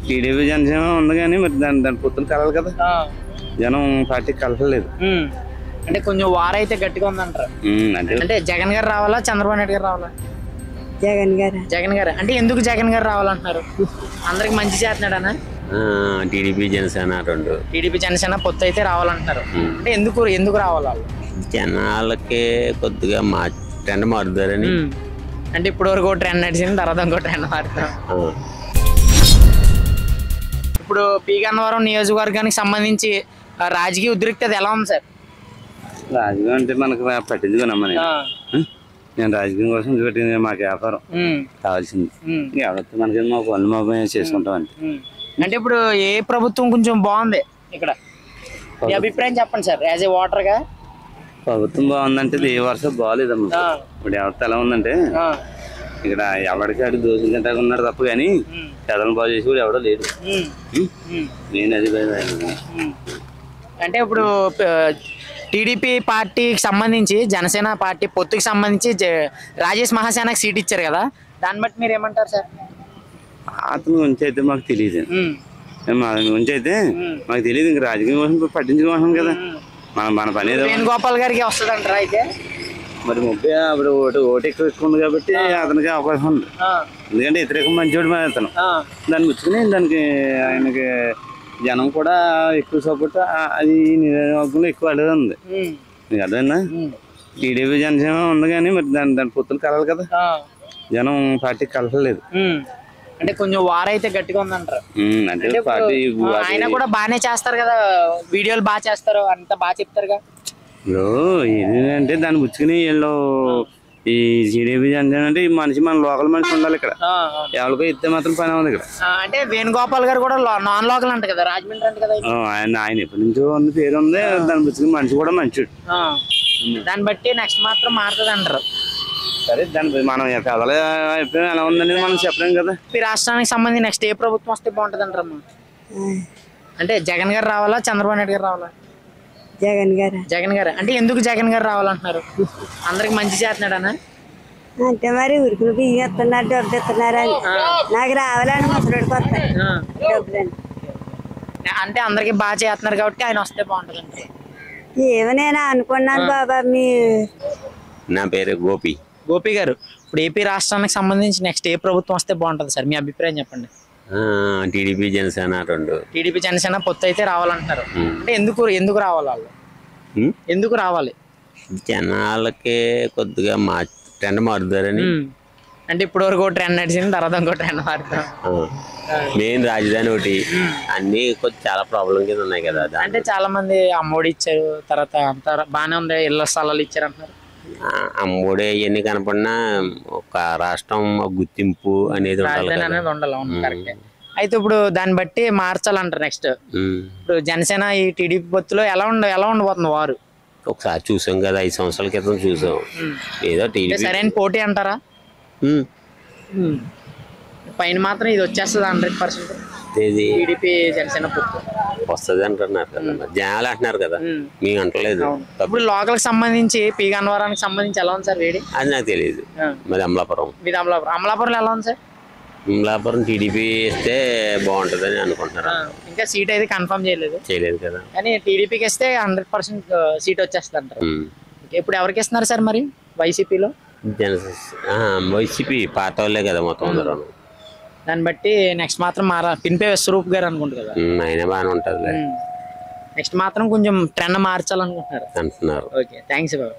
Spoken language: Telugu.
టీడీపీ జనసేన ఉంది కానీ మరి దాని పొత్తులు కలవాలి కదా. జనం పార్టీ కలపలేదు. అంటే కొంచెం వారైతే గట్టిగా ఉందంటారు. అంటే జగన్ గారు రావాలా, చంద్రబాబు నాయుడు గారు రావాలా? జగన్ గారు అంటే ఎందుకు జగన్ గారు రావాలంటున్నారు? అందరికి మంచి చేస్తున్నాడనా? టీడీపీ జనసేన రెండు. టీడీపీ జనసేన పొత్తు అయితే రావాలంటున్నారు. అంటే ఎందుకు రావాలి వాళ్ళు? జనాలకి కొద్దిగా ట్రెండ్ మారుతారని. అంటే ఇప్పుడు వరకు ట్రెండ్ నడిచింది, తర్వాత ఇంకో ట్రెండ్ మారుతాం. ఇప్పుడు పి గన్నవరం నియోజకవర్గానికి సంబంధించి రాజకీయ ఉద్రిక్తత ఎలా ఉంది సార్? రాజకీయం అంటే మనకు పట్టించుకున్నామని నేను రాజకీయం కోసం పెట్టింది. మాకు వ్యాపారం కావాల్సింది. ఎవరైతే మనకి మా పనులు మా చేసుకుంటాం అంతే. అంటే ఇప్పుడు ఏ ప్రభుత్వం కొంచెం బాగుంది ఇక్కడ? మీ అభిప్రాయం చెప్పండి సార్, యాజ్ ఏ ఓటర్ గా. ప్రభుత్వం బాగుందంటే ఏ వర్షం బాగాలేదమ్మా. ఇప్పుడు ఎవరితో ఎలా ఉందంటే ఇక్కడ ఎవరికి అడిగి దోషులు తింటాక ఉన్నారు తప్ప కానీ చదవని బాగు చేసి కూడా ఎవడో లేడు. నేను అది అంటే ఇప్పుడు టీడీపీ పార్టీకి సంబంధించి జనసేన పార్టీ పొత్తుకి సంబంధించి రాజేష్ మహాసేనకి సీట్ ఇచ్చారు కదా, దాన్ని బట్టి మీరు ఏమంటారు సార్? అతని గురించి అయితే మాకు తెలియదు. మా గురించి అయితే మాకు తెలియదు. ఇంక రాజకీయం కోసం పట్టించుకోసం కదా మన పని. వేణుగోపాల్ గారికి వస్తుంది అంటారా అయితే? మరి 30 అప్పుడు ఓటు ఎక్కువ ఉంది కాబట్టి అతనికి అవకాశం ఉంది. ఎందుకంటే వ్యతిరేకం మంచివాడు మరి అతను. దాన్ని పుచ్చుకుని దానికి ఆయనకి జనం కూడా ఎక్కువ సపోర్ట్ అది నియోజకవర్గంలో ఎక్కువ అడేది ఉంది. మీకు అర్థమైందా? టీడీపీ జనసేన ఉంది కానీ మరి దాని పొత్తులు కలవాలి కదా. జనం పార్టీ కలపలేదు. అంటే కొంచెం వారైతే గట్టిగా ఉందంటారు. అంటే పార్టీ ఆయన కూడా బాగానే చేస్తారు కదా, వీడియోలు బాగా చేస్తారు, అంతా బాగా చెప్తారుగా. ఏంటంటే దాన్ని పుచ్చుకుని వీళ్ళు ఈ టీడీపీ జనసేన అంటే ఈ మనిషి మన లోకల్ మనిషి ఉండాలి ఇక్కడ. ఎవరికో ఇస్తే మాత్రం పని ఉంది ఇక్కడ. అంటే వేణుగోపాల్ గారు కూడా నాన్ లోకల్ అంట కదా, రాజమండ్రి అంట కదా. ఆయన ఎప్పటి నుంచో ఉంది, పేరు ఉంది. దాన్ని పుచ్చుకుని మనిషి కూడా మంచిడు. దాన్ని బట్టి నెక్స్ట్ మాత్రం మారుతుంది అంటారు. సరే దాని మనం కథలు అయిపోయి ఎలా ఉందని మనం చెప్పలేం కదా. ఈ రాష్ట్రానికి సంబంధించి నెక్స్ట్ ఏ ప్రభుత్వం వస్తే బాగుంటుంది అంటారమ్మా? అంటే జగన్ గారు రావాలా, చంద్రబాబు నాయుడు గారు రావాలా? జగన్ గారు అంటే ఎందుకు జగన్ గారు రావాలంటున్నారు? అందరికి మంచి చేస్తున్నాడనా? అంటే మరి ఉరుకులు బియ్యం ఇస్తున్నారు, డబ్బులు ఇస్తున్నారని నాకు రావాలని ముసలాడు. అంటే అందరికి బాగా చేస్తున్నారు కాబట్టి ఆయన వస్తే బాగుంటుంది అంటారు. ఏమో నేను అనుకున్నాను బాబా. నా పేరు గోపి గారు. ఇప్పుడు ఏపీ రాష్ట్రానికి సంబంధించి నెక్స్ట్ ఏ ప్రభుత్వం వస్తే బాగుంటుంది సార్? మీ అభిప్రాయం చెప్పండి. టీడీపీ జనసేన రెండు. టీడీపీ జనసేన పొత్తు అయితే రావాలంటారు. అంటే ఎందుకు రావాలి వాళ్ళు? ఎందుకు రావాలి? జనాలకి కొద్దిగా ట్రెండ్ మారుతారని. అంటే ఇప్పుడు వరకు ట్రెండ్ నడిచింది, తర్వాత ఇంకో ట్రెండ్ మారుతాం. మెయిన్ రాజధాని ఒకటి, అన్ని చాలా ప్రాబ్లం కింద ఉన్నాయి కదా. అంటే చాలా మంది అమ్మఒడి ఇచ్చారు, తర్వాత అంత బాగానే ఉంది, ఇళ్ల స్థలాలు ఇచ్చారు అంటున్నారు. అమ్మఒడి అవన్నీ కనపడినా ఒక రాష్ట్రం గుర్తింపు అనేది ఉండాలి. అయితే ఇప్పుడు దాన్ని బట్టి మార్చాలంటారు నెక్స్ట్. ఇప్పుడు జనసేన ఈ టీడీపీ పొత్తులో ఎలా ఉండబోతుంది వారు? ఒకసారి చూసాం కదా, 5 సంవత్సరాల క్రితం చూసాం. ఏదో టీడీపీ సరైన పోటీ అంటారా? పైన మాత్రం ఇది వచ్చేస్తుంది 100%. టీడీపీ జనసేన పొత్తు వస్తుంది అంటున్నారు కదా, జనాలు అంటున్నారు కదా, మీకు అంటలేదు. ఇప్పుడు లోకల్ సంబంధించి పి గన్నవరానికి సంబంధించి ఎలా ఉంది సార్ వేడి? అది నాకు తెలియదు. మరి అమలాపురం అమలాపురంలో ఎలా ఉంది సార్? అమలాపురం టీడీపీ ఇస్తే బాగుంటుంది అని అనుకుంటున్నారు. ఇంకా సీట్ అయితే కన్ఫర్మ్ చేయలేదు కదా, కానీ టీడీపీకి ఇస్తే 100% సీట్ వచ్చేస్తుంది అంటారు. ఇప్పుడు ఎవరికి ఇస్తున్నారు సార్ మరి వైసీపీలో? వైసీపీ పాత వాళ్ళే కదా మొత్తం అందరూ. దాన్ని బట్టి నెక్స్ట్ మాత్రం పిన్పే స్వరూప్ గారు అనుకుంటారు కదా, ఆయన బాగానే ఉంటుంది. నెక్స్ట్ మాత్రం కొంచెం ట్రెండ్ మార్చాలనుకుంటున్నారు. అంటున్నారు. ఓకే, థ్యాంక్స్ బాబు.